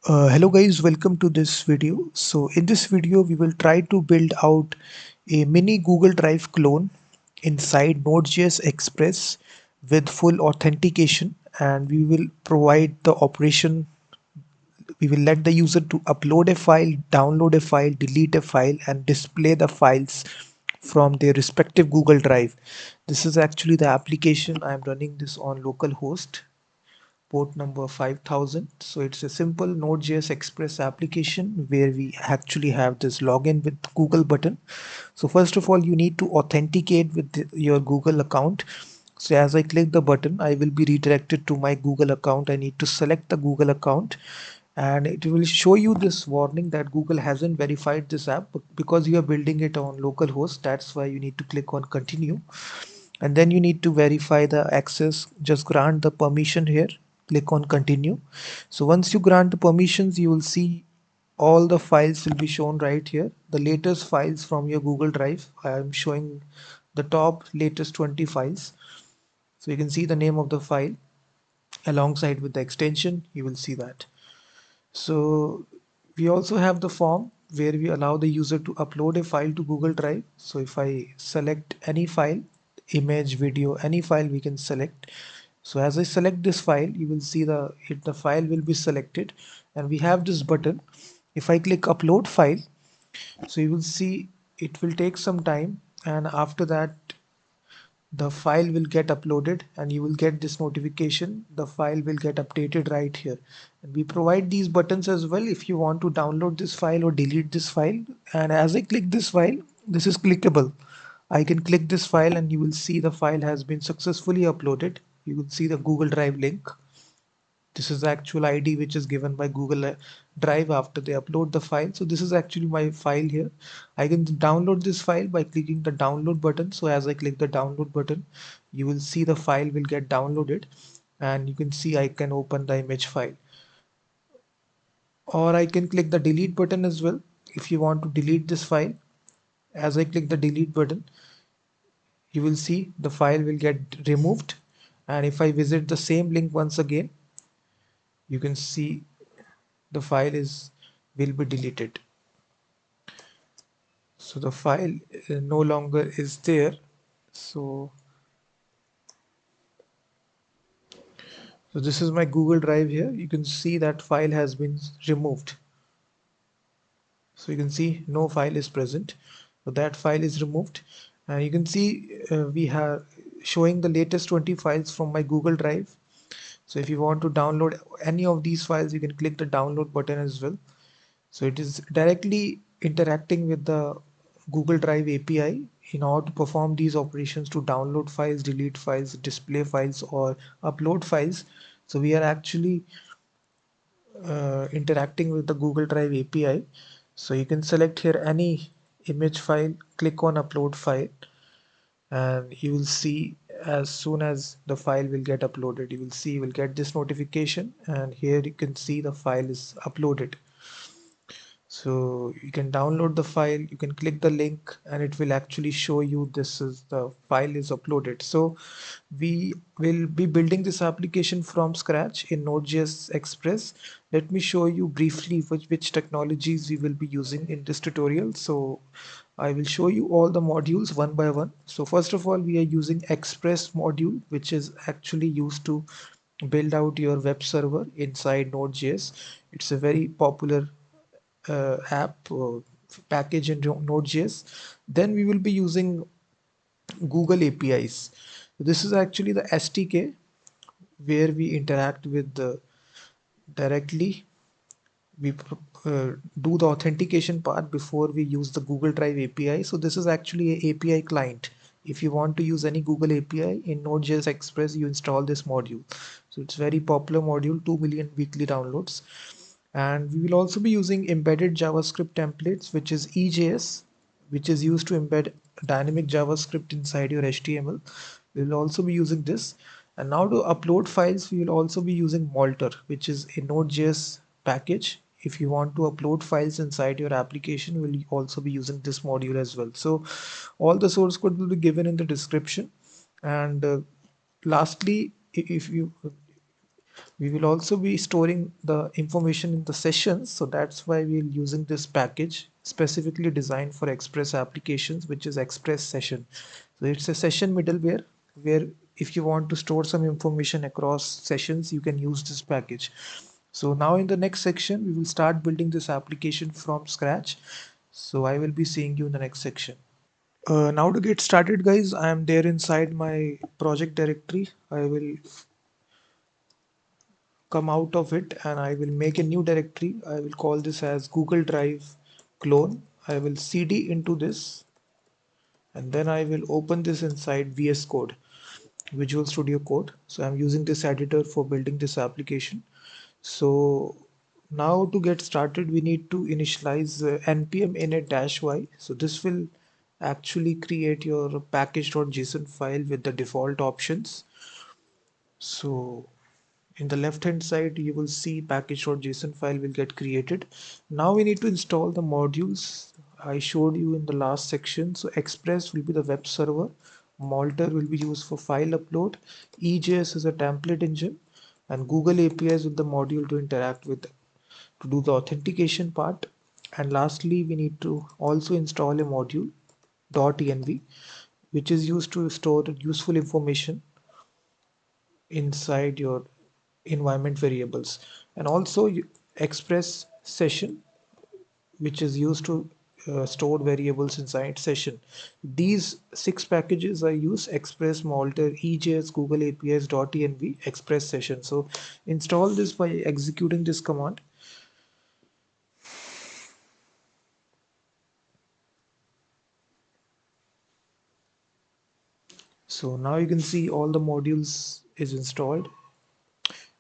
Hello guys, welcome to this video. So in this video, we will try to build out a mini Google Drive clone inside Node.js Express with full authentication, and we will provide the operation. We will let the user to upload a file, download a file, delete a file, and display the files from their respective Google Drive. This is actually the application. I am running this on localhost port number 5000. So it's a simple Node.js Express application where we actually have this login with Google button. So first of all, you need to authenticate with your Google account. So as I click the button, I will be redirected to my Google account. I need to select the Google account, and it will show you this warning that Google hasn't verified this app because you are building it on localhost. That's why you need to click on continue, and then you need to verify the access. Just grant the permission here, click on continue. So once you grant the permissions, you will see all the files will be shown right here, the latest files from your Google Drive. I am showing the top latest 20 files. So you can see the name of the file alongside with the extension. You will see that. So we also have the form where we allow the user to upload a file to Google Drive. So if I select any file, image, video, any file we can select. So as I select this file, you will see the file will be selected, and we have this button. If I click upload file, so you will see it will take some time, and after that the file will get uploaded and you will get this notification. The file will get updated right here, and we provide these buttons as well if you want to download this file or delete this file. And as I click this file, this is clickable. I can click this file and you will see the file has been successfully uploaded. You will see the Google Drive link. This is the actual ID which is given by Google Drive after they upload the file. So this is actually my file here. I can download this file by clicking the download button. So as I click the download button, you will see the file will get downloaded, and you can see I can open the image file, or I can click the delete button as well if you want to delete this file. As I click the delete button, you will see the file will get removed, and if I visit the same link once again, you can see the file is will be deleted. So the file no longer is there. So so this is my Google Drive here. You can see that file has been removed. So you can see no file is present, so that file is removed. And you can see we have showing the latest 20 files from my Google Drive. So if you want to download any of these files, you can click the download button as well. So it is directly interacting with the Google Drive API in order to perform these operations to download files, delete files, display files, or upload files. So we are actually interacting with the Google Drive API. So you can select here any image file, click on upload file, and you will see as soon as the file will get uploaded, you will get this notification, and here you can see the file is uploaded. So you can download the file, you can click the link, and it will actually show you this is the file is uploaded. So we will be building this application from scratch in Node.js Express. Let me show you briefly which technologies we will be using in this tutorial. So I will show you all the modules one by one. So first of all, we are using Express module, which is actually used to build out your web server inside Node.js. It's a very popular app package in Node.js. Then we will be using Google APIs. This is actually the SDK where we interact with the directly. We do the authentication part before we use the Google Drive API. So this is actually a API client. If you want to use any Google API in Node.js Express, you install this module. So it's very popular module, 2 million weekly downloads. And we will also be using embedded JavaScript templates, which is EJS, which is used to embed dynamic JavaScript inside your HTML. We will also be using this. And now to upload files, we will also be using Malter, which is a Node.js package. If you want to upload files inside your application, we'll also be using this module as well. So all the source code will be given in the description. And lastly, if you We will also be storing the information in the sessions, so that's why we're using this package specifically designed for Express applications, which is Express session. So it's a session middleware where if you want to store some information across sessions, you can use this package. So now in the next section, we will start building this application from scratch. So I will be seeing you in the next section. Now to get started, guys, I am there inside my project directory. I will come out of it and I will make a new directory. I will call this as Google Drive clone. I will cd into this and then I will open this inside VS Code, Visual Studio Code. So I'm using this editor for building this application. So now to get started, we need to initialize npm init-y. So this will actually create your package.json file with the default options. So in the left hand side you will see package.json file will get created. Now we need to install the modules I showed you in the last section. So Express will be the web server, Malter will be used for file upload, EJS is a template engine, and Google APIs with the module to interact with to do the authentication part. And lastly, we need to also install a module .env, which is used to store useful information inside your environment variables, and also express session, which is used to store variables inside session. These six packages I use: express, malter, ejs, google apis, .env, express session. So install this by executing this command. So now you can see all the modules is installed.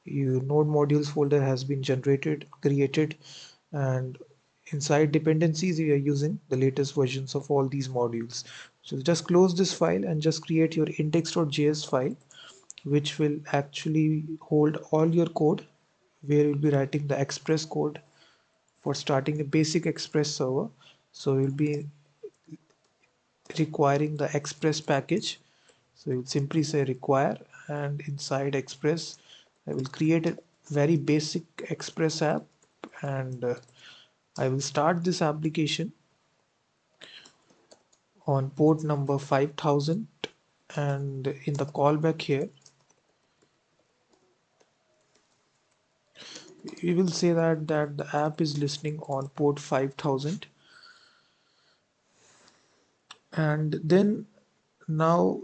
Your node modules folder has been created, and inside dependencies we are using the latest versions of all these modules. So just close this file and just create your index.js file, which will actually hold all your code, where you'll be writing the express code for starting a basic express server. So you'll be requiring the express package. So you'll simply say require, and inside express I will create a very basic express app, and I will start this application on port number 5000, and in the callback here we will say that the app is listening on port 5000. And then now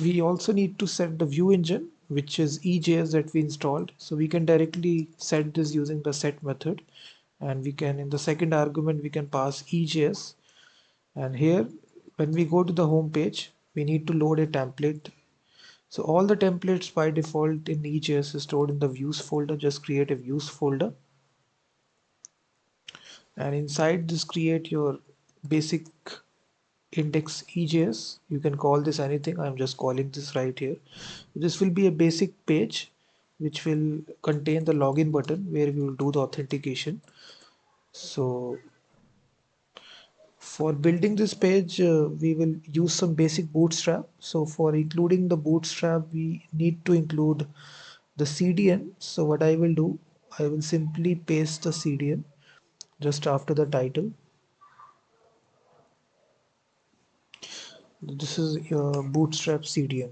we also need to set the view engine, which is EJS that we installed. So we can directly set this using the set method, and we can, in the second argument, we can pass EJS. And here when we go to the home page, we need to load a template. So all the templates by default in EJS is stored in the views folder. Just create a views folder, and inside this create your basic index EJS. You can call this anything. I'm just calling this right here. This will be a basic page which will contain the login button where we will do the authentication. So for building this page, we will use some basic bootstrap. So for including the bootstrap, we need to include the CDN. So what I will do, I will simply paste the CDN just after the title. This is your bootstrap CDN.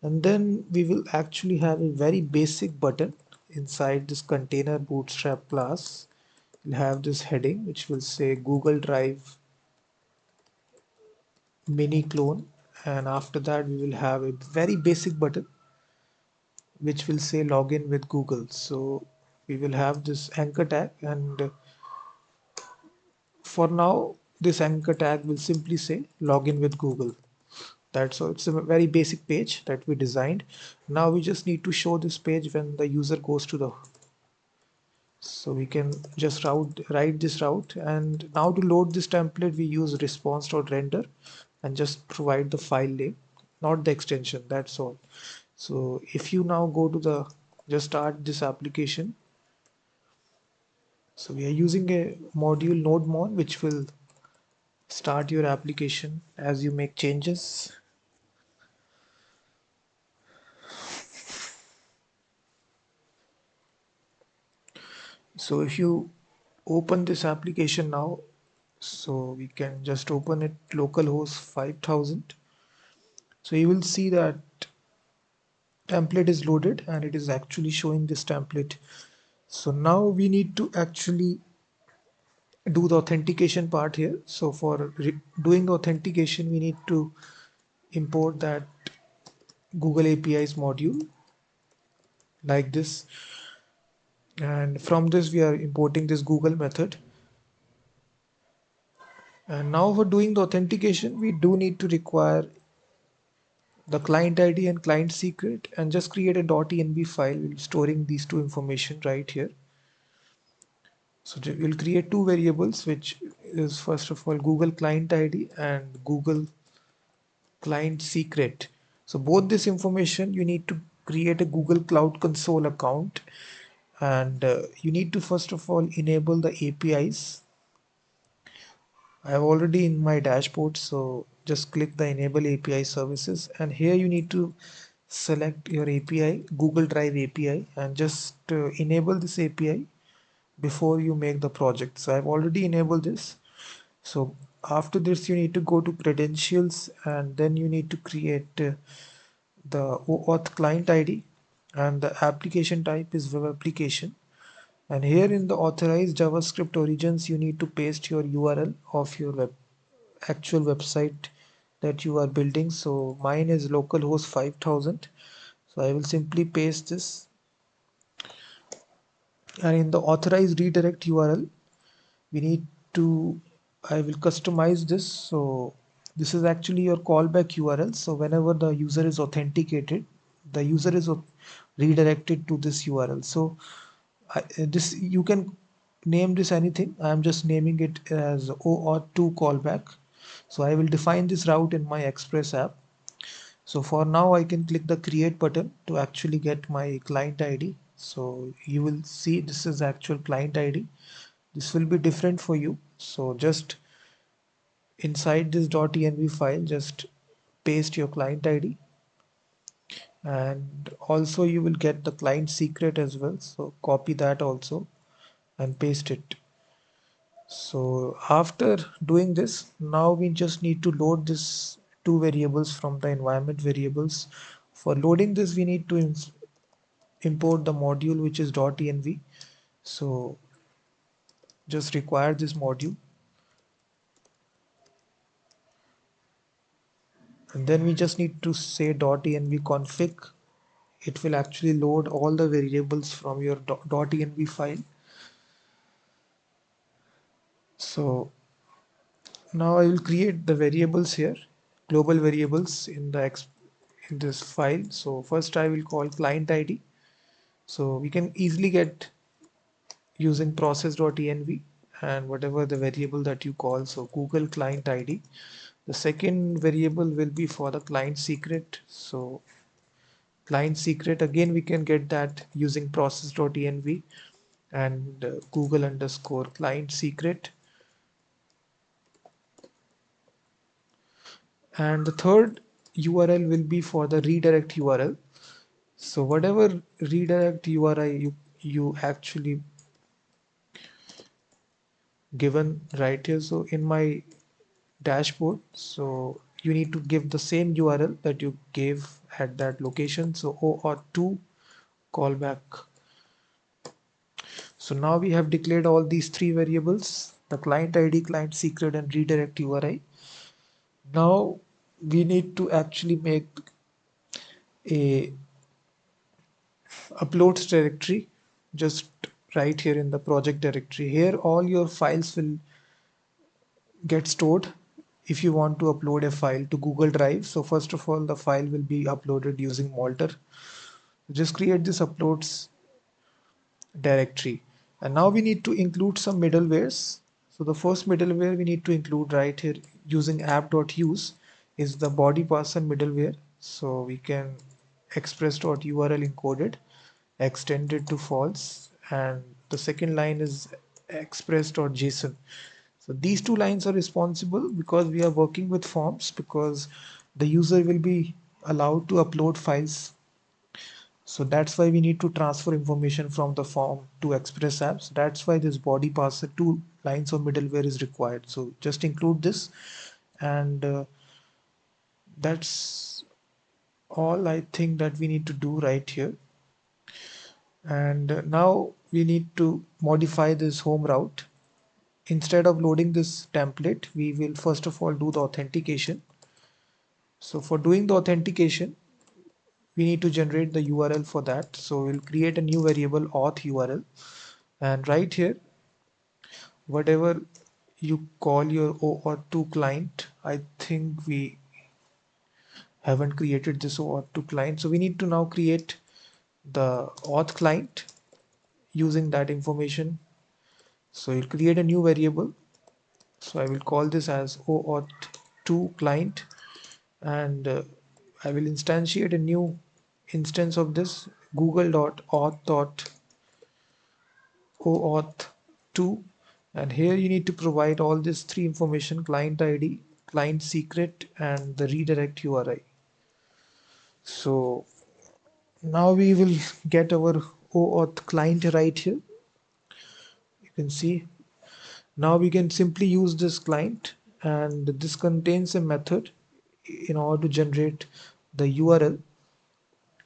And then we will actually have a very basic button inside this container bootstrap class. We'll have this heading which will say Google Drive mini clone, and after that we will have a very basic button which will say login with Google. So we will have this anchor tag, and for now this anchor tag will simply say login with Google. That's all. It's a very basic page that we designed. Now we just need to show this page when the user goes to the, so we can just write this route. And now to load this template we use response.render and just provide the file name, not the extension. That's all. So if you now go to the, just start this application. So we are using a module nodemon which will start your application as you make changes. So if you open this application now, so we can just open it localhost 5000. So you will see that template is loaded and it is actually showing this template. So now we need to actually do the authentication part here. So for doing the authentication, we need to import that Google APIs module like this. And from this, we are importing this Google method. And now for doing the authentication, we do need to require the client ID and client secret, and just create a .env file storing these two information right here. So we'll create two variables, which is first of all Google client ID and Google client secret. So both this information you need to create a Google Cloud Console account, and you need to first of all enable the APIs. I have already in my dashboard, so just click the enable API services, and here you need to select your API, Google Drive API, and just enable this API before you make the project. So I've already enabled this. So after this, you need to go to credentials, and then you need to create the OAuth client ID, and the application type is web application. And here in the authorized JavaScript origins, you need to paste your URL of your actual website that you are building. So mine is localhost 5000. So I will simply paste this, and in the authorized redirect URL, we need to, I will customize this. So this is actually your callback URL. So whenever the user is authenticated, the user is redirected to this URL. So this, you can name this anything. I'm just naming it as OAuth2 callback. So I will define this route in my Express app. So for now, I can click the create button to actually get my client ID. So you will see this is actual client ID. This will be different for you. So just inside this .env file, just paste your client ID, and also you will get the client secret as well. So copy that also and paste it. So after doing this, now we just need to load this two variables from the environment variables. For loading this, we need to import the module which is .env. So just require this module, and then we just need to say .env config. It will actually load all the variables from your .env file. So now I will create the variables here, global variables in in this file. So first I will call client ID. So we can easily get using process.env and whatever the variable that you call. So Google client ID. The second variable will be for the client secret. So client secret, again we can get that using process.env and Google underscore client secret. And the third URL will be for the redirect URL. So whatever redirect URI you actually given right here. So in my dashboard, so you need to give the same URL that you gave at that location. So OAuth2 callback. So now we have declared all these three variables, the client ID, client secret, and redirect URI. Now we need to actually make a uploads directory just right here in the project directory. Here all your files will get stored if you want to upload a file to Google Drive. So first of all, the file will be uploaded using Malter. Just create this uploads directory, and now we need to include some middlewares. So the first middleware we need to include right here using app.use is the body parser middleware. So we can express.url encoded extended to false, and the second line is express.json. So these two lines are responsible because we are working with forms, because the user will be allowed to upload files So that's why we need to transfer information from the form to Express apps. That's why this body parser 2 lines of middleware is required. So just include this, and that's all I think that we need to do right here. And now we need to modify this home route. Instead of loading this template, we will first of all do the authentication. So for doing the authentication, we need to generate the URL for that. So we'll create a new variable auth URL, and right here, whatever you call your OAuth2 client, I think we haven't created this OAuth2 client. So we need to now create the auth client using that information. So you'll create a new variable. So I will call this as OAuth2 client, and I will instantiate a new instance of this google.auth.oauth2, and here you need to provide all these three information: client ID, client secret, and the redirect URI. So now we will get our OAuth client right here. You can see now we can simply use this client, and this contains a method in order to generate the URL.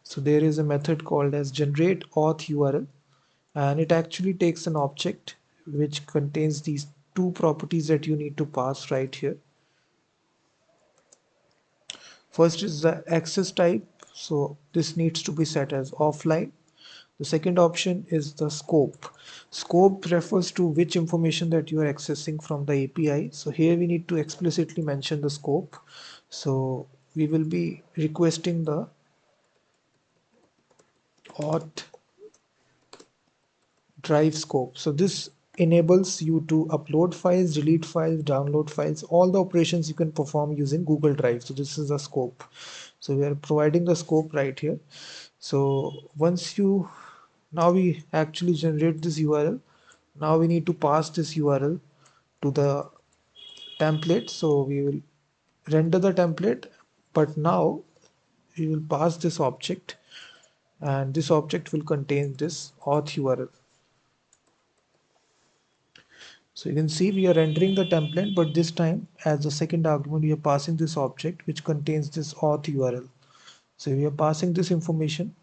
So there is a method called as generate auth URL, and it actually takes an object which contains these two properties that you need to pass right here. First is the access type, so this needs to be set as offline. The second option is the scope. Scope refers to which information that you are accessing from the API. So here we need to explicitly mention the scope. So we will be requesting the auth drive scope. So this enables you to upload files, delete files, download files, all the operations you can perform using Google Drive. So this is the scope. So we are providing the scope right here. So once you, now we actually generate this URL. Now we need to pass this URL to the template. So we will render the template, but now we will pass this object, and this object will contain this auth URL. So you can see we are rendering the template, but this time as the second argument, we are passing this object which contains this auth URL. So we are passing this information.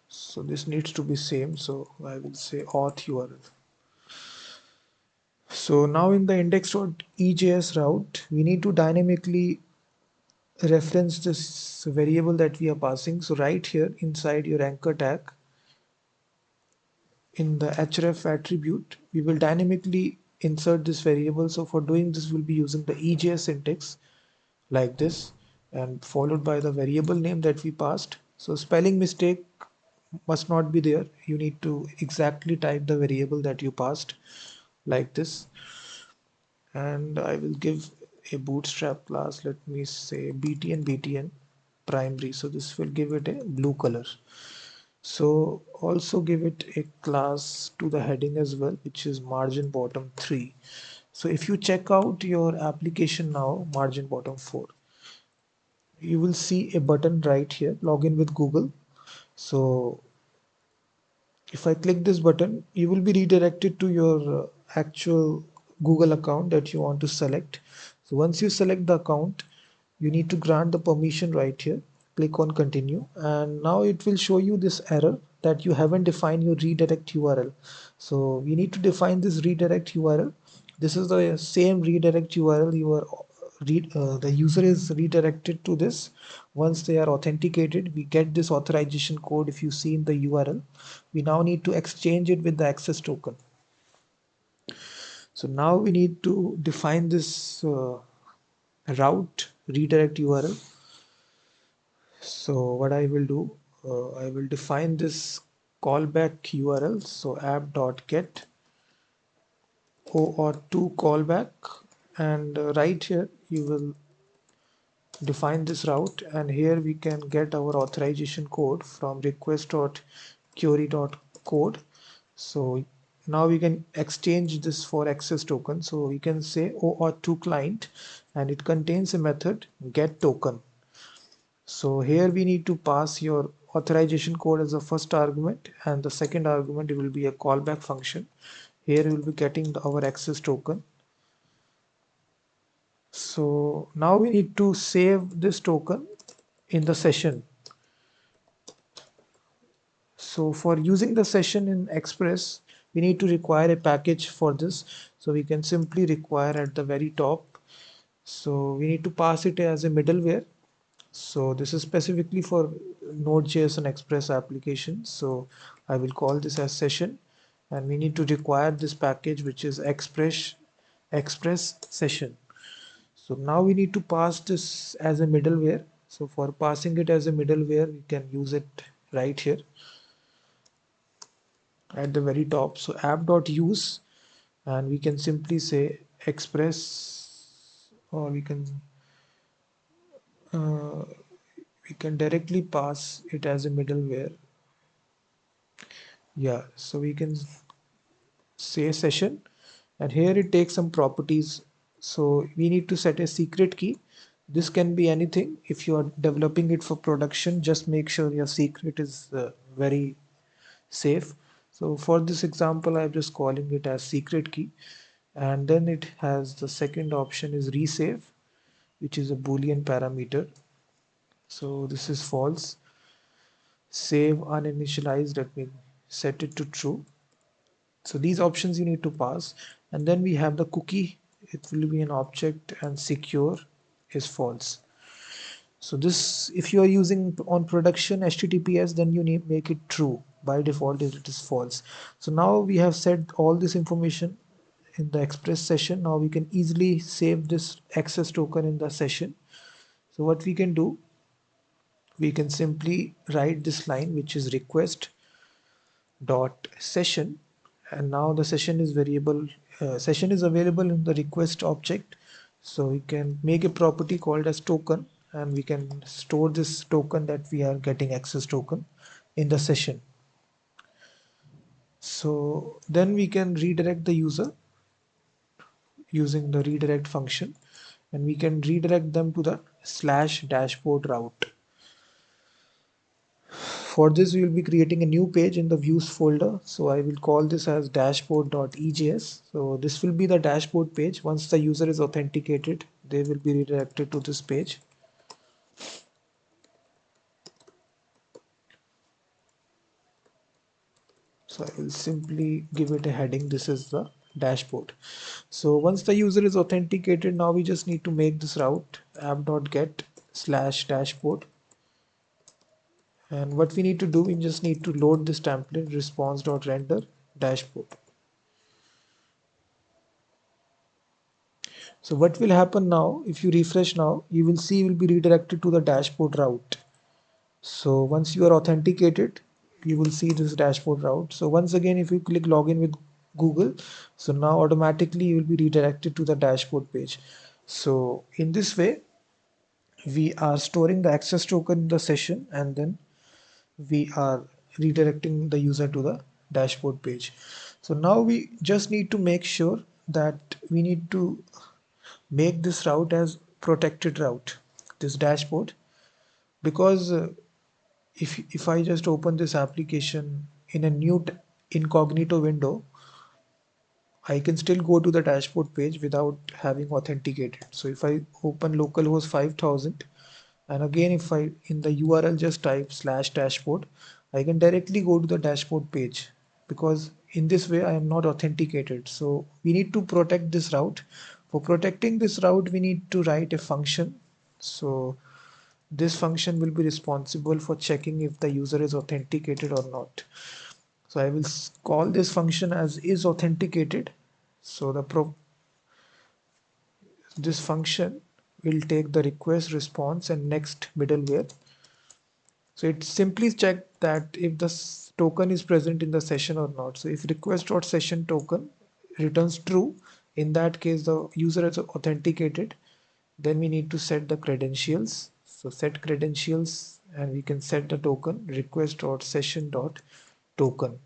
So this needs to be same. So I will say auth URL. So now in the index.ejs route, we need to dynamically reference this variable that we are passing. So right here inside your anchor tag, in the href attribute, we will dynamically insert this variable. So for doing this, we'll be using the EJS syntax like this, and followed by the variable name that we passed. So spelling mistake must not be there. You need to exactly type the variable that you passed like this. And I will give a bootstrap class, let me say btn primary. So this will give it a blue color. So also give it a class to the heading as well, which is margin bottom 3. So if you check out your application now, margin bottom 4, you will see a button right here, login with Google. So if I click this button, you will be redirected to your actual Google account that you want to select. So once you select the account, you need to grant the permission right here. Click on continue, and now it will show you this error that you haven't defined your redirect URL. So we need to define this redirect URL. This is the same redirect URL you are the user is redirected to this. Once they are authenticated, we get this authorization code. If you see in the URL, we now need to exchange it with the access token. So now we need to define this route redirect URL. So what I will do, I will define this callback URL. So app.get OAuth2 callback, and right here you will define this route, and here we can get our authorization code from request.query.code. So now we can exchange this for access token. So we can say OAuth2 client, and it contains a method get token. So here we need to pass your authorization code as the first argument, and the second argument it will be a callback function. Here we will be getting our access token. So now we need to save this token in the session. So for using the session in Express, we need to require a package for this. So we can simply require at the very top. So we need to pass it as a middleware. So this is specifically for Node.js and Express applications. So I will call this as session, and we need to require this package which is Express session. So now we need to pass this as a middleware. So for passing it as a middleware, we can use it right here at the very top. So app.use, and we can simply say express, or uh, we can directly pass it as a middleware. Yeah, so we can say session, and here it takes some properties. So we need to set a secret key. This can be anything. If you are developing it for production, just make sure your secret is very safe. So for this example, I'm just calling it as secret key. And then it has the second option is resave, which is a Boolean parameter. So this is false. Save uninitialized, let me set it to true. So these options you need to pass. And then we have the cookie. It will be an object, and secure is false. So this, if you are using on production HTTPS, then you need make it true. By default, it is false. So now we have set all this information in the Express session. Now we can easily save this access token in the session. So what we can do, we can simply write this line, which is request dot session, and now the session is variable. Session is available in the request object. So we can make a property called as token, and we can store this token that we are getting access token in the session. So then we can redirect the user using the redirect function, and we can redirect them to the slash dashboard route. For this, we will be creating a new page in the views folder. So I will call this as dashboard.ejs. So this will be the dashboard page. Once the user is authenticated, they will be redirected to this page. So I will simply give it a heading. This is the dashboard. So once the user is authenticated, now we just need to make this route app.get slash dashboard. And what we need to do, we just need to load this template response.render dashboard. So what will happen now, if you refresh now, you will see you will be redirected to the dashboard route. So once you are authenticated, you will see this dashboard route. So once again, if you click login with Google, so now automatically you will be redirected to the dashboard page. So in this way, we are storing the access token in the session, and then we are redirecting the user to the dashboard page. So now we just need to make sure that we need to make this route as protected route, this dashboard, because if I just open this application in a new incognito window, I can still go to the dashboard page without having authenticated. So if I open localhost 5000, and again if I in the URL just type slash dashboard, I can directly go to the dashboard page, because in this way I am not authenticated. So we need to protect this route. For protecting this route, we need to write a function. So this function will be responsible for checking if the user is authenticated or not. So I will call this function as is authenticated. So this function will take the request, response, and next middleware. So it simply check that if the token is present in the session or not. So if request.session token returns true, in that case the user is authenticated. Then we need to set the credentials. So set credentials, and we can set the token request.session.token.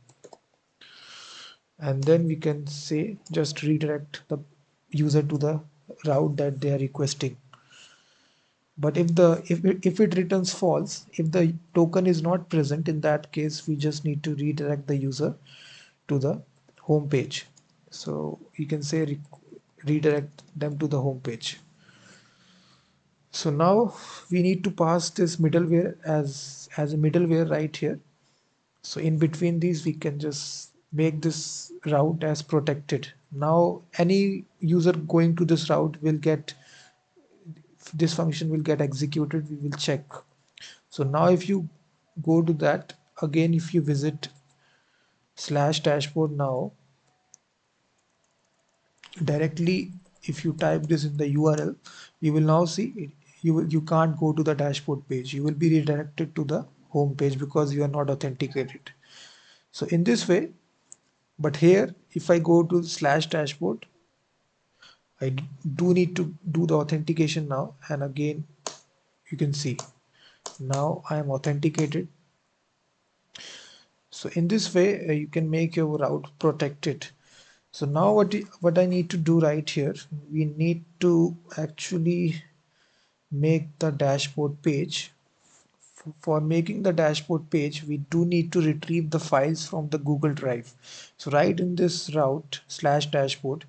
and then we can say just redirect the user to the route that they are requesting. But if it returns false, if the token is not present, in that case we just need to redirect the user to the home page. So you can say redirect them to the home page. So now we need to pass this middleware as a middleware right here. So in between these we can just make this route as protected. Now any user going to this route will get, this function will get executed, we will check. So now if you go to that again, if you visit slash dashboard now directly, if you type this in the URL, you will now see it, you can't go to the dashboard page, you will be redirected to the home page because you are not authenticated. So in this way, but here if I go to slash dashboard, I do need to do the authentication now, and again you can see now I am authenticated. So in this way you can make your route protected. So now what I need to do right here, we need to actually make the dashboard page. For making the dashboard page, we do need to retrieve the files from the Google Drive. So right in this route slash dashboard,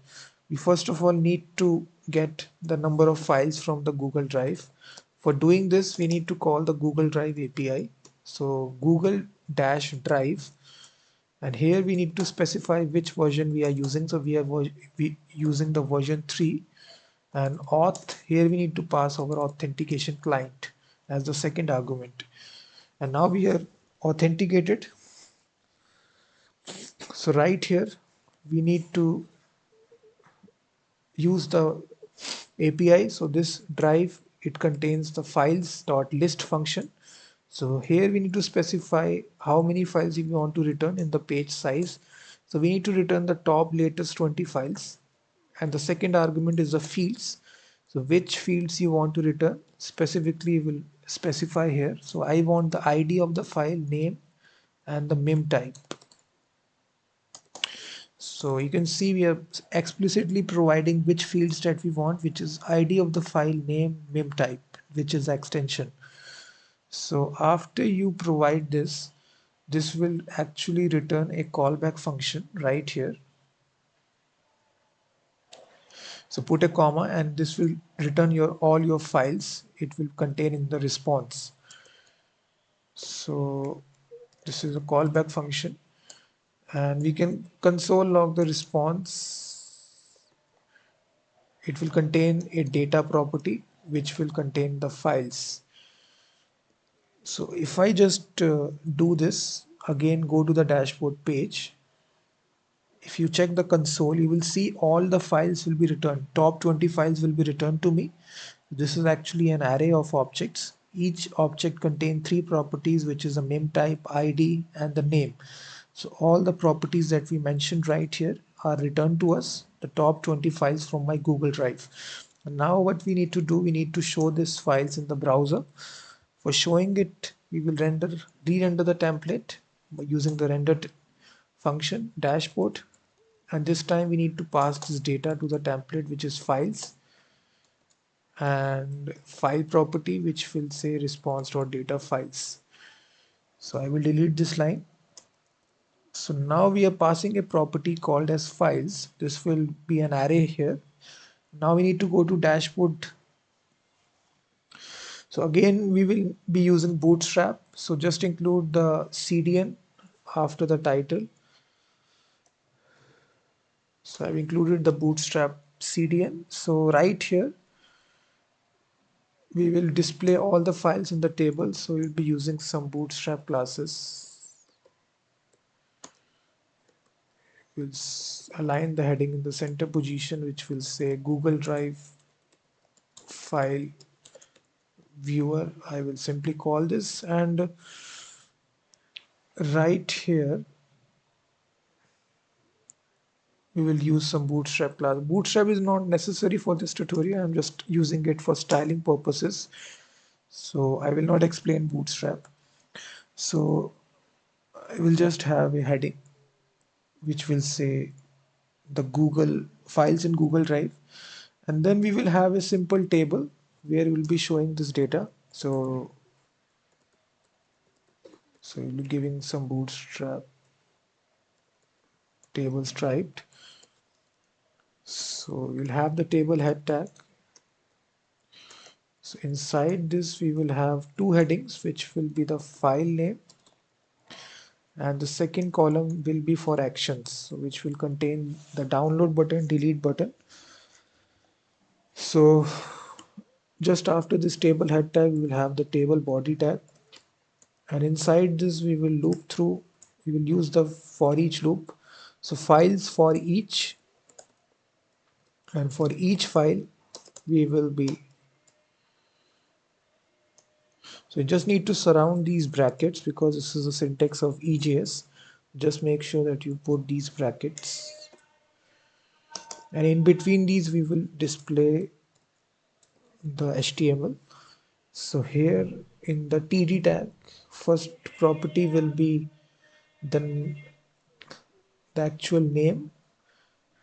we first of all need to get the number of files from the Google Drive. For doing this, we need to call the Google Drive API. So Google dash drive, and here we need to specify which version we are using. So we are using the version 3, and auth, here we need to pass our authentication client as the second argument. And now we are authenticated. So right here we need to use the API. So this drive, it contains the files.list function. So here we need to specify how many files we want to return in the page size. So we need to return the top latest 20 files, and the second argument is the fields. So which fields you want to return specifically will specify here. So I want the ID of the file name and the mem type. So you can see we are explicitly providing which fields that we want, which is ID of the file name, mem type, which is extension. So after you provide this, this will actually return a callback function right here. So put a comma and this will return all your files it will contain in the response. So this is a callback function, and we can console log the response. It will contain a data property which will contain the files. So if I just do this again, go to the dashboard page. If you check the console, you will see all the files will be returned. Top 20 files will be returned to me. This is actually an array of objects. Each object contains 3 properties, which is a mem type, ID, and the name. So all the properties that we mentioned right here are returned to us, the top 20 files from my Google Drive. And now what we need to do, we need to show these files in the browser. For showing it, we will re-render the template by using the rendered function dashboard, and this time we need to pass this data to the template, which is files, and file property which will say response.data files. So I will delete this line. So now we are passing a property called as files. This will be an array here. Now we need to go to dashboard. So again we will be using bootstrap, so just include the CDN after the title. So I've included the bootstrap CDN. So right here we will display all the files in the table. So we'll be using some bootstrap classes. We'll align the heading in the center position, which will say Google Drive file viewer. I will simply call this, and right here we will use some bootstrap class. Bootstrap is not necessary for this tutorial. I'm just using it for styling purposes. So I will not explain bootstrap. So I will just have a heading. which will say the Google files in Google Drive, and then we will have a simple table where we'll be showing this data. So we'll be giving some bootstrap table striped. So we'll have the table head tag. So inside this we will have two headings, which will be the file name, and the second column will be for actions, so which will contain the download button, delete button. So just after this table head tag, we will have the table body tag, and inside this we will loop through. We will use the for each loop. So files for each, and for each file we will be. So you just need to surround these brackets because this is the syntax of EJS. Just make sure that you put these brackets, and in between these we will display the HTML. So here in the TD tag, first property will be the actual name,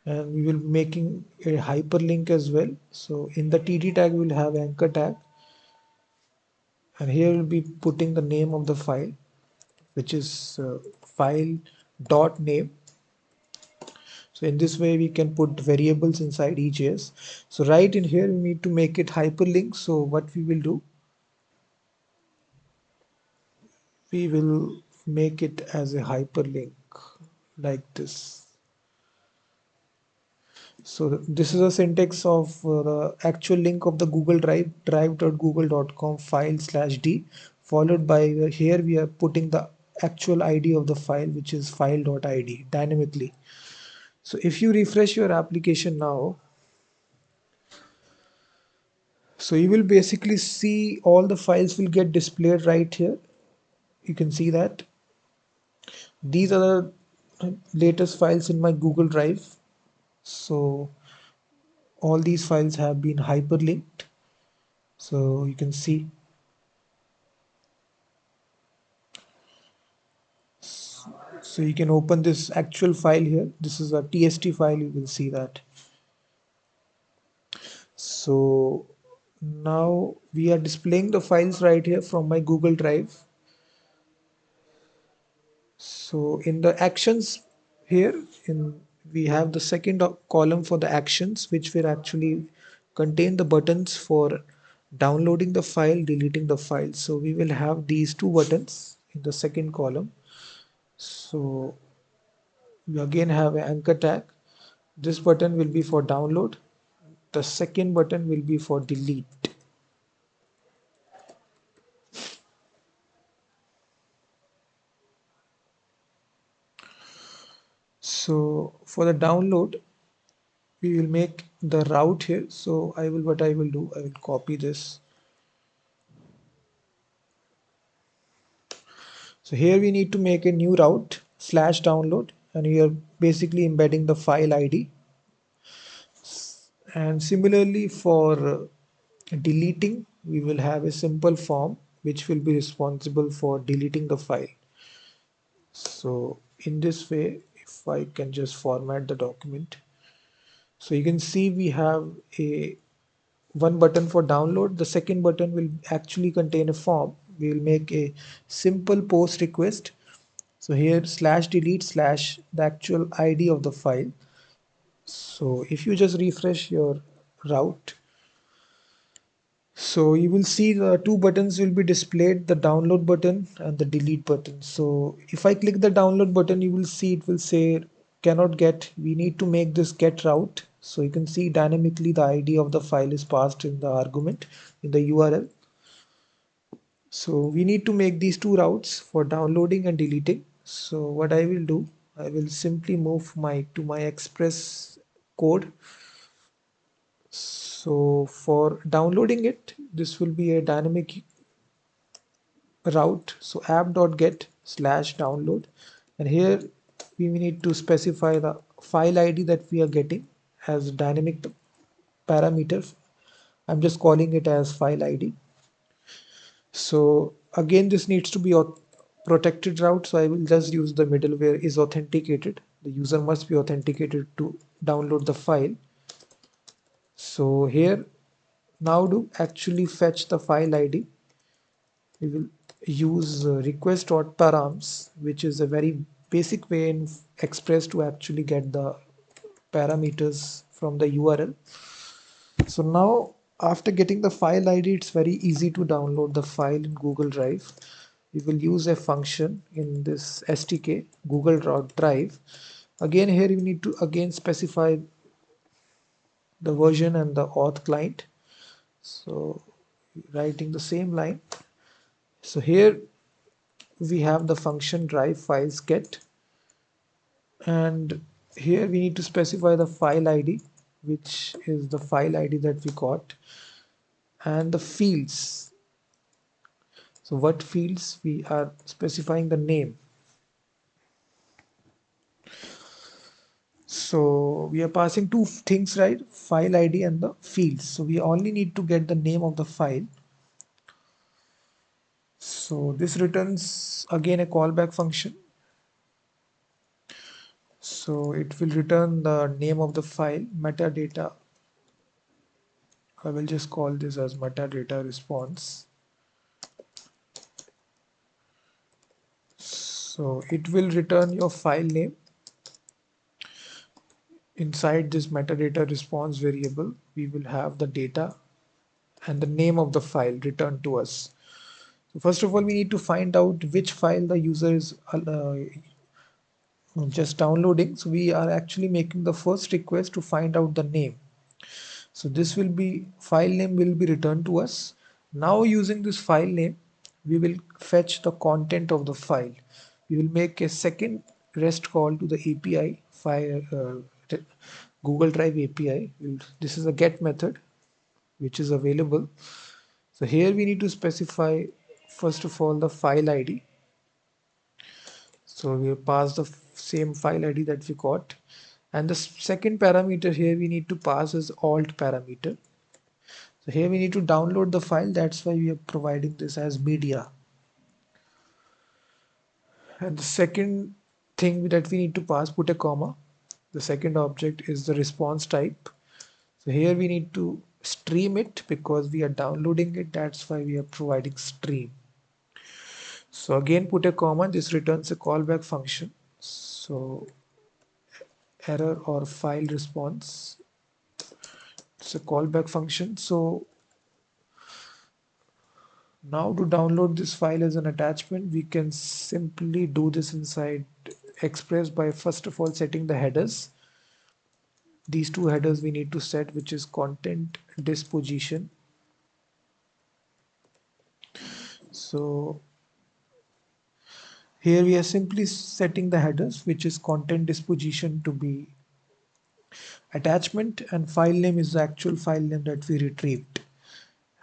and we will making a hyperlink as well. So in the TD tag we will have anchor tag, and here we'll be putting the name of the file, which is file dot name. So in this way we can put variables inside EJS. So right in here we need to make it hyperlink. So what we will do, we will make it as a hyperlink like this. So this is a syntax of the actual link of the Google Drive, drive.google.com file/d, followed by here we are putting the actual ID of the file, which is file.id dynamically. So if you refresh your application now, so you will basically see all the files will get displayed right here. You can see that these are the latest files in my Google Drive. So all these files have been hyperlinked. So you can see. So you can open this actual file here. This is a TST file. You will see that. So now we are displaying the files right here from my Google Drive. So in the actions here, we have the second column for the actions, which will actually contain the buttons for downloading the file, deleting the file. So we will have these two buttons in the second column. So we again have an anchor tag. This button will be for download. The second button will be for delete. So for the download, we will make the route here. So what I will do, I will copy this. So here we need to make a new route /download, and we are basically embedding the file ID. And similarly for deleting, we will have a simple form which will be responsible for deleting the file. So in this way, if I can just format the document, so you can see we have a one button for download. The second button will actually contain a form. We will make a simple post request. So here /delete/ the actual ID of the file. So if you just refresh your route, so you will see the two buttons will be displayed, the download button and the delete button. So if I click the download button, you will see it will say cannot get, we need to make this get route. So you can see dynamically the ID of the file is passed in the argument in the URL. So we need to make these two routes for downloading and deleting. So what I will do, I will simply move to my Express code. So for downloading it, this will be a dynamic route. So app.get/download, and here we need to specify the file ID that we are getting as dynamic parameter. I'm just calling it as file ID. So again, this needs to be a protected route. So I will just use the middleware is authenticated. The user must be authenticated to download the file. So here, now to actually fetch the file ID, we will use request.params, which is a very basic way in Express to actually get the parameters from the URL. So now after getting the file ID, it's very easy to download the file in Google Drive. We will use a function in this SDK, Google Drive. Again, here we need to again specify the version and the auth client. So writing the same line. So here we have the function drive files get, and here we need to specify the file ID, which is the file ID that we got, and the fields. So what fields? We are specifying the name. So we are passing two things, right? File ID and the fields. So we only need to get the name of the file. So this returns again a callback function. So it will return the name of the file, metadata. I will just call this as metadata response. So it will return your file name. Inside this metadata response variable, we will have the data and the name of the file returned to us. So first of all, we need to find out which file the user is just downloading. So we are actually making the first request to find out the name. So this will be file name will be returned to us. Now using this file name, we will fetch the content of the file. We will make a second REST call to the API file, Google Drive API. This is a get method which is available. So here we need to specify first of all the file ID. So we pass the same file ID that we got, and the second parameter here we need to pass is auth parameter. So here we need to download the file, that's why we are providing this as media. And the second thing that we need to pass, put a comma. The second object is the response type. So here we need to stream it because we are downloading it, that's why we are providing stream. So again put a comma, this returns a callback function. So error or file response, it's a callback function. So now to download this file as an attachment, we can simply do this inside Express by first of all setting the headers. These two headers we need to set, which is content disposition. So here we are simply setting the headers, which is content disposition to be attachment, and file name is the actual file name that we retrieved.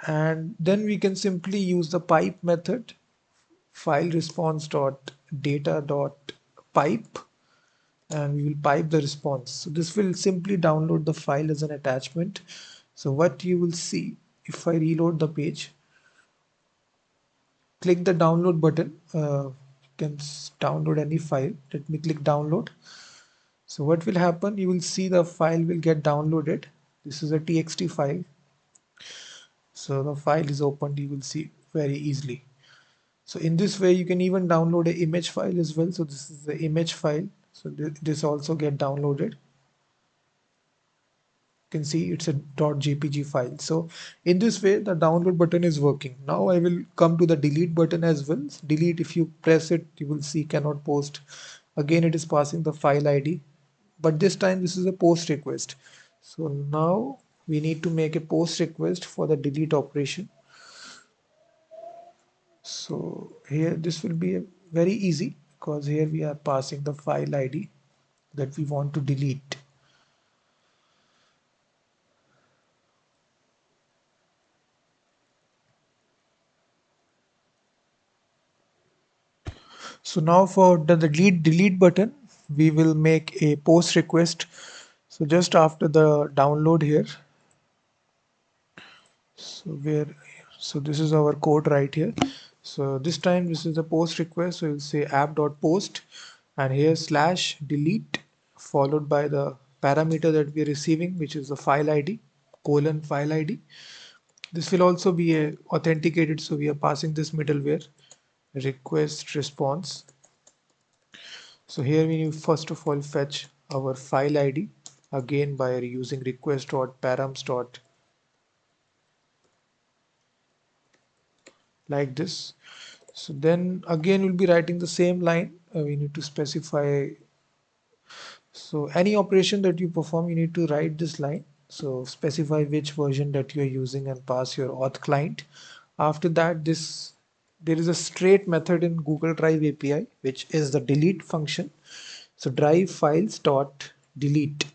And then we can simply use the pipe method, file response dot data dot pipe, and we will pipe the response. So this will simply download the file as an attachment. So what you will see, if I reload the page, click the download button, you can download any file. Let me click download. So what will happen, you will see the file will get downloaded. This is a txt file. So the file is opened, you will see very easily. So in this way you can even download an image file as well. So this is the image file. So this also get downloaded. You can see it's a .jpg file. So in this way the download button is working. Now I will come to the delete button as well. Delete, if you press it, you will see cannot post. Again it is passing the file ID, but this time this is a post request. So now we need to make a post request for the delete operation. So here this will be very easy because here we are passing the file ID that we want to delete. So now for the delete button, we will make a post request. So just after the download here, so this is our code right here. So this is the post request. So you'll say app.post and here /delete followed by the parameter that we are receiving, which is the file ID colon file ID. This will also be authenticated, so we are passing this middleware request response. So here we need first of all fetch our file ID again by using request.params. Like this. So then again we'll be writing the same line. We need to specify. So any operation that you perform, you need to write this line. So specify which version that you are using and pass your auth client. After that, there is a straight method in Google Drive API, which is the delete function. So drive files dot delete.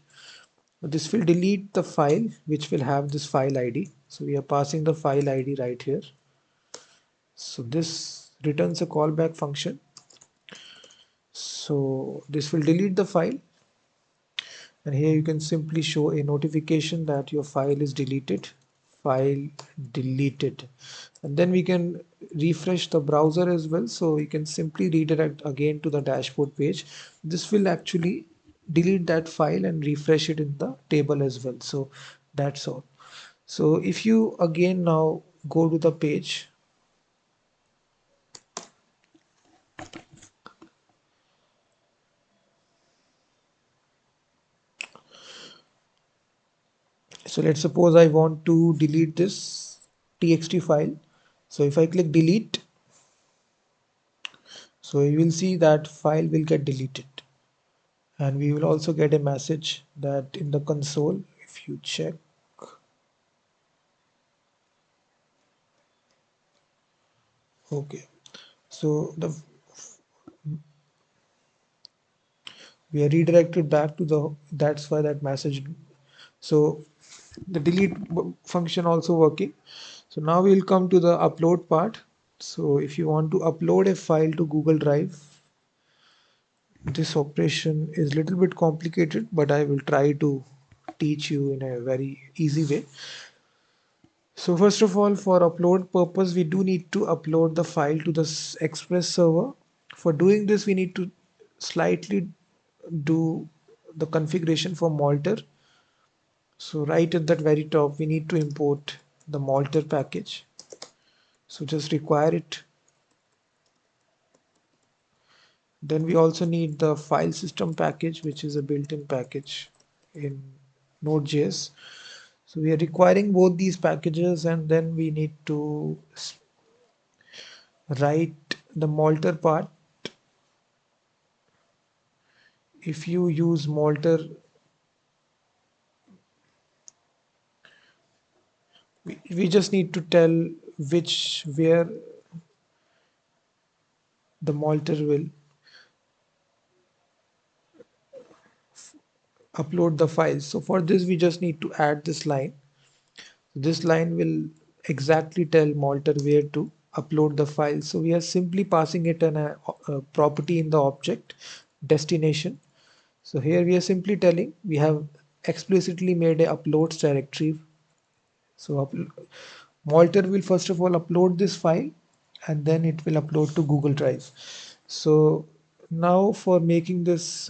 This will delete the file which will have this file ID. So we are passing the file ID right here. So this returns a callback function. So this will delete the file, and here you can simply show a notification that your file is file deleted, and then we can refresh the browser as well, so you can simply redirect again to the dashboard page. This will actually delete that file and refresh it in the table as well. So that's all. So if you again now go to the page, so let's suppose I want to delete this txt file. So if I click delete, so you will see that file will get deleted, and we will also get a message that in the console, if you check, okay, so we are redirected back to the, that's why that message. So the delete function also working. So now we'll come to the upload part. So if you want to upload a file to Google Drive, this operation is a little bit complicated, but I will try to teach you in a very easy way. So first of all, for upload purpose, we do need to upload the file to the Express server. For doing this, we need to slightly do the configuration for Malter. So right at that very top, we need to import the Malter package. So just require it. Then we also need the file system package, which is a built-in package in Node.js. So we are requiring both these packages, and then we need to write the Malter part. If you use Malter, we just need to tell where the Malter will upload the files. So for this, we just need to add this line. This line will exactly tell Malter where to upload the file. So we are simply passing it a property in the object destination. So here we are simply telling we have explicitly made a uploads directory. So Malter will first of all upload this file, and then it will upload to Google Drive. So now for making this,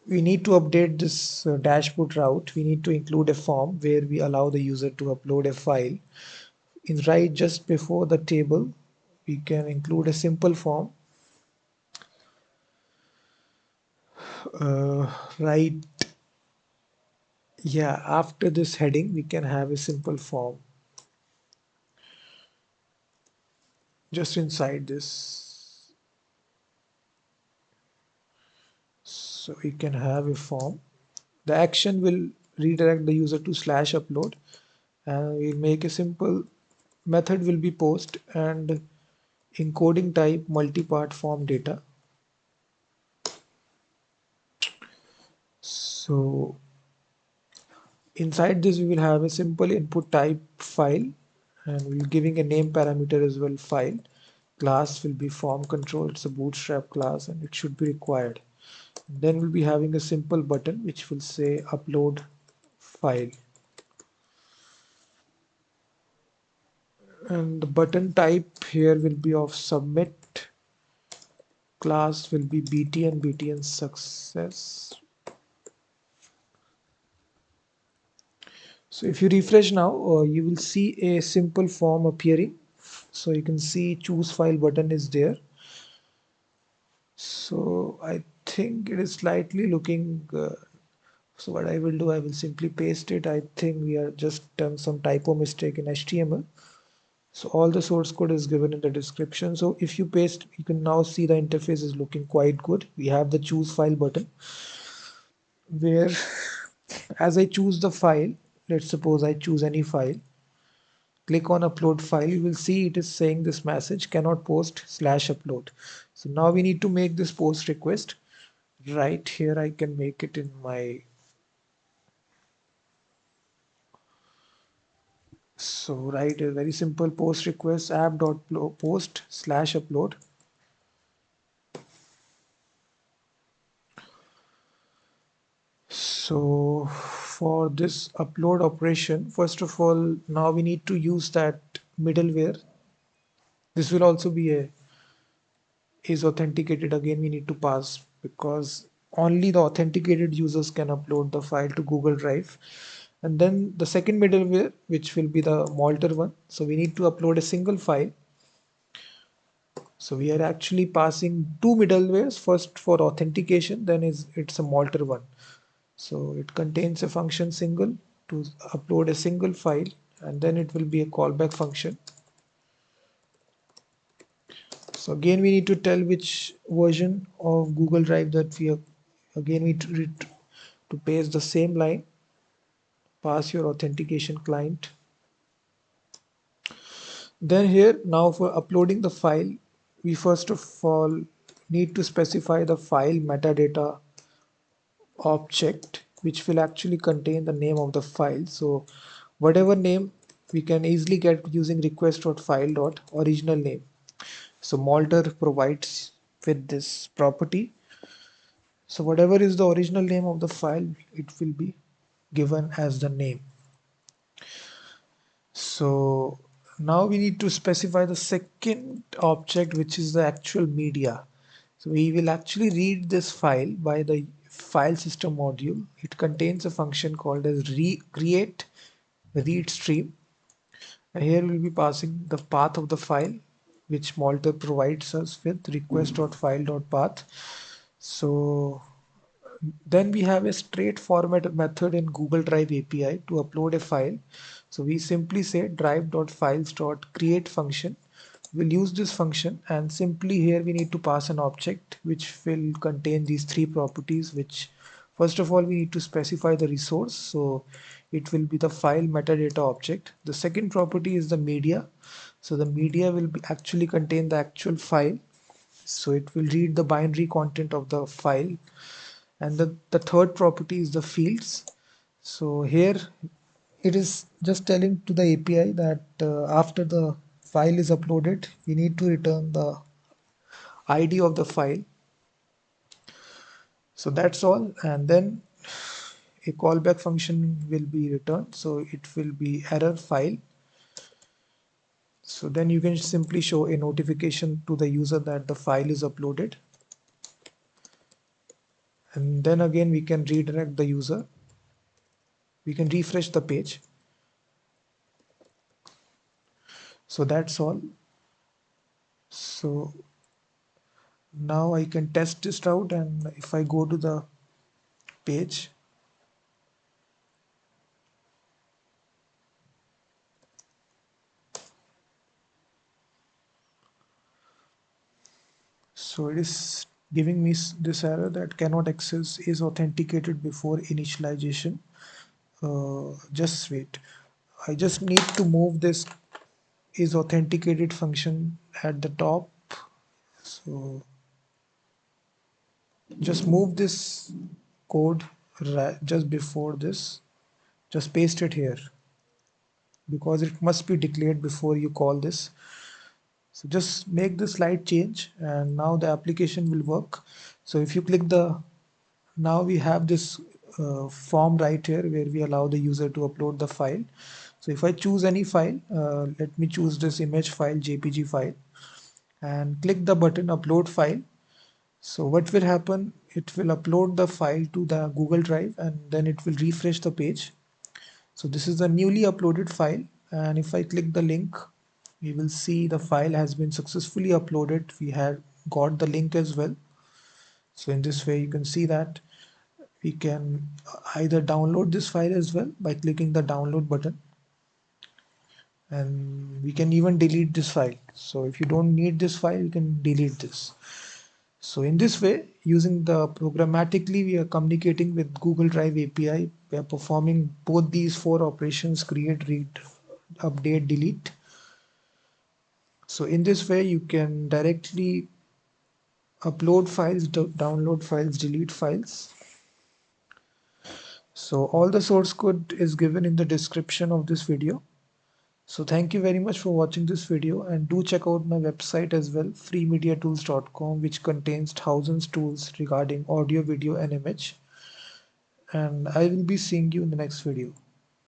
we need to update this dashboard route. We need to include a form where we allow the user to upload a file. In right just before the table, we can include a simple form. Right, yeah, after this heading, we can have a simple form just inside this. So we can have a form. The action will redirect the user to /upload, and we'll make a simple method will be post and encoding type multi-part form data. So inside this we will have a simple input type file, and we'll giving a name parameter as well, file. Class will be form control, it's a bootstrap class and it should be required. Then we'll be having a simple button which will say upload file, and the button type here will be of submit class will be btn success. So if you refresh now, you will see a simple form appearing. So you can see choose file button is there. So I think it is slightly looking so what I will do, I will simply paste it. I think we are just done some typo mistake in HTML. So all the source code is given in the description. So if you paste, you can now see the interface is looking quite good. We have the choose file button where as I choose the file, let's suppose I choose any file, click on upload file, you will see it is saying this message cannot post slash upload. So now we need to make this post request. Right here I can make it in my, so write a very simple post request app.post slash upload. So for this upload operation, first of all, now we need to use that middleware. This will also be a is authenticated. Again, we need to pass because only the authenticated users can upload the file to Google Drive. And then the second middleware, which will be the Malter one. So we need to upload a single file. So we are actually passing two middlewares, first for authentication, then it's a Malter one. So it contains a function single to upload a single file, and then it will be a callback function. So again, we need to tell which version of Google Drive that we are. Again, we to paste the same line, pass your authentication client. Then here, now for uploading the file, we first of all need to specify the file metadata object, which will actually contain the name of the file. So whatever name we can easily get using request.file.original name. So Malter provides with this property. So whatever is the original name of the file, it will be given as the name. So now we need to specify the second object, which is the actual media. So we will actually read this file by the file system module. It contains a function called as create read stream. And here we'll be passing the path of the file, which Malter provides us with request.file.path. So then we have a straight format method in Google Drive API to upload a file. So we simply say drive.files.create function. We'll use this function, and simply here we need to pass an object which will contain these three properties, which first of all we need to specify the resource. So it will be the file metadata object. The second property is the media. So the media will actually contain the actual file. So it will read the binary content of the file. And the third property is the fields. So here it is just telling to the API that after the file is uploaded, we need to return the ID of the file. So that's all. And then a callback function will be returned. So it will be error file. So then you can simply show a notification to the user that the file is uploaded. And then again, we can redirect the user. We can refresh the page. So that's all. So now I can test this out, and if I go to the page, so it is giving me this error that cannot access is authenticated before initialization. Just wait. I just need to move this is authenticated function at the top. So just move this code just before this. Just paste it here because it must be declared before you call this. So just make the slight change and now the application will work. So if you click now we have this form right here where we allow the user to upload the file. So if I choose any file, let me choose this image file, JPG file, and click the button upload file. So what will happen? It will upload the file to the Google Drive and then it will refresh the page. So this is the newly uploaded file, and if I click the link, we will see the file has been successfully uploaded. We have got the link as well. So in this way, you can see that we can either download this file as well by clicking the download button, and we can even delete this file. So if you don't need this file, you can delete this. So in this way, using the programmatically, we are communicating with Google Drive API. We are performing both these four operations: create, read, update, delete. So in this way, you can directly upload files, download files, delete files. So all the source code is given in the description of this video. So thank you very much for watching this video, and do check out my website as well, freemediatools.com, which contains thousands tools regarding audio, video and image. And I will be seeing you in the next video.